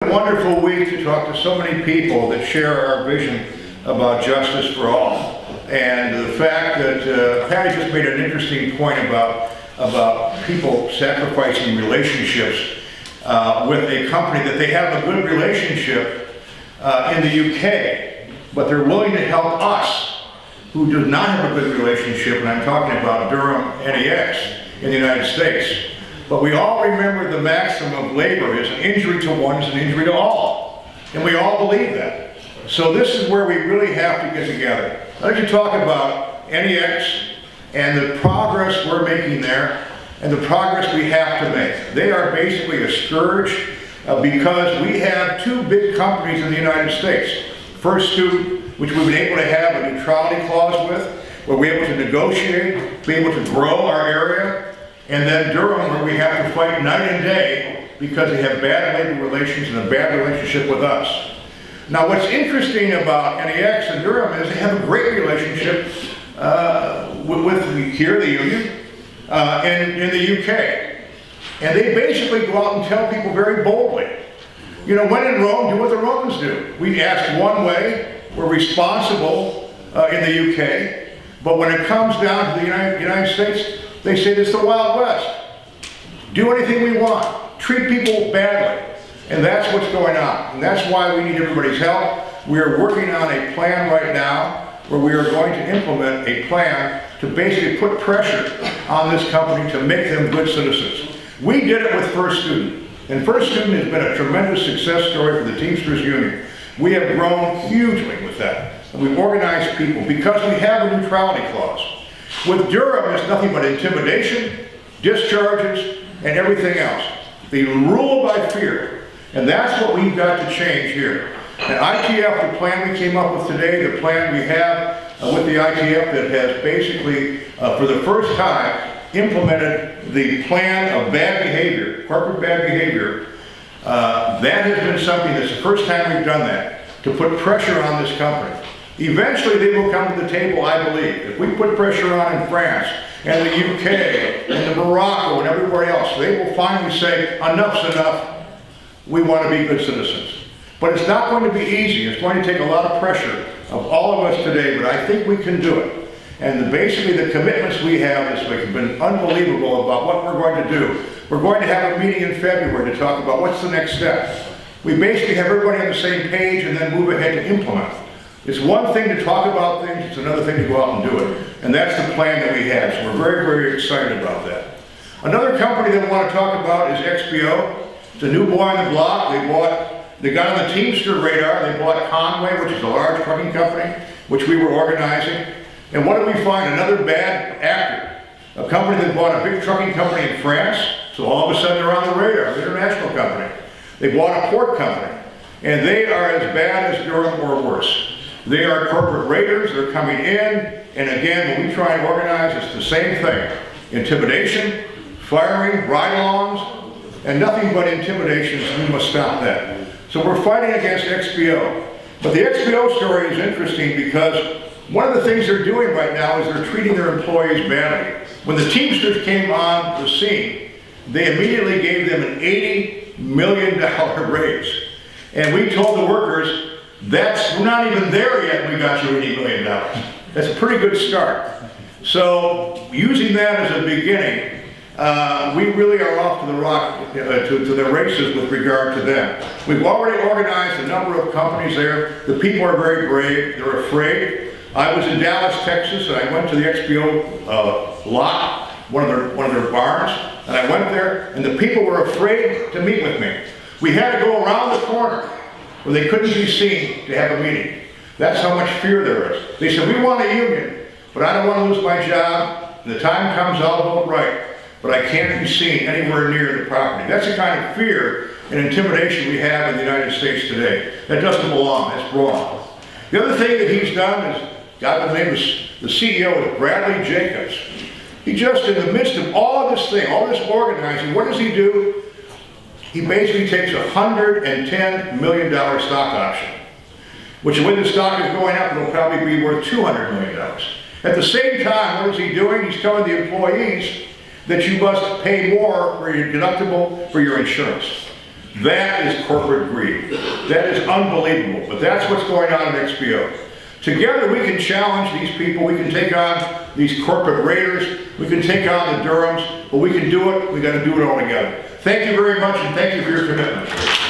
Wonderful week to talk to so many people that share our vision about justice for all. And the fact that Patty just made an interesting point about people sacrificing relationships with a company that they have a good relationship in the UK, but they're willing to help us who do not have a good relationship, and I'm talking about Durham NEX in the United States. But we all remember the maxim of labor is an injury to one is an injury to all. And we all believe that. So this is where we really have to get together. I'd like to talk about NEX and the progress we're making there and the progress we have to make. They are basically a scourge because we have two big companies in the United States. First Student, which we've been able to have a neutrality clause with, where we're able to negotiate, be able to grow our area. And then Durham, where we have to fight night and day because they have bad labor relations and a bad relationship with us. Now, what's interesting about NEX and Durham is they have a great relationship with here, the union, and in the UK. And they basically go out and tell people very boldly, you know, when in Rome, do what the Romans do. We ask one way, we're responsible in the UK, but when it comes down to the United States, they say it's the Wild West. Do anything we want. Treat people badly. And that's what's going on. And that's why we need everybody's help. We are working on a plan right now where we are going to implement a plan to basically put pressure on this company to make them good citizens. We did it with First Student. And First Student has been a tremendous success story for the Teamsters Union. We have grown hugely with that. And we've organized people because we have a neutrality clause. With Durham, it's nothing but intimidation, discharges, and everything else. They rule by fear. And that's what we've got to change here. And ITF, the plan we came up with today, the plan we have with the ITF that has basically, for the first time, implemented the plan of bad behavior, corporate bad behavior. That has been something that's the first time we've done that, to put pressure on this company. Eventually they will come to the table, I believe. If we put pressure on in France and the UK and Morocco and everywhere else, they will finally say, enough's enough, we want to be good citizens. But it's not going to be easy. It's going to take a lot of pressure of all of us today, but I think we can do it. And basically the commitments we have this week have been unbelievable about what we're going to do. We're going to have a meeting in February to talk about what's the next step. We basically have everybody on the same page and then move ahead to implement. It's one thing to talk about things, it's another thing to go out and do it. And that's the plan that we have, so we're very, very excited about that. Another company that we want to talk about is XPO. It's a new boy on the block. They got on the Teamster radar. They bought Conway, which is a large trucking company, which we were organizing. And what did we find? Another bad actor. A company that bought a big trucking company in France, so all of a sudden they're on the radar, an international company. They bought a port company, and they are as bad as Durham or worse. They are corporate raiders, they're coming in, and again, when we try and organize, it's the same thing. Intimidation, firing, ride-alongs, and nothing but intimidation, so we must stop that. So we're fighting against XPO. But the XPO story is interesting because one of the things they're doing right now is they're treating their employees badly. When the Teamsters came on the scene, they immediately gave them an $80 million raise. And we told the workers, we're not even there yet and we got you $80 million. That's a pretty good start. So using that as a beginning, we really are off to the races with regard to them. We've already organized a number of companies there. The people are very brave, they're afraid. I was in Dallas, Texas, and I went to the XPO lot, one of their barns, and I went there and the people were afraid to meet with me. We had to go around the corner where they couldn't be seen to have a meeting. That's how much fear there is. They said, we want a union, but I don't want to lose my job. When the time comes, I'll vote right, but I can't be seen anywhere near the property. That's the kind of fear and intimidation we have in the United States today. That doesn't belong, that's wrong. The other thing that he's done is, got the name of the CEO is Bradley Jacobs. He just, in the midst of all of this thing, all this organizing, what does he do? He basically takes a $110 million stock option, which when the stock is going up, it'll probably be worth $200 million. At the same time, what is he doing? He's telling the employees that you must pay more for your deductible for your insurance. That is corporate greed. That is unbelievable, but that's what's going on in XPO. Together we can challenge these people, we can take on these corporate raiders, we can take on the Durhams, but we can do it, we got to do it all together. Thank you very much, and thank you for your commitment.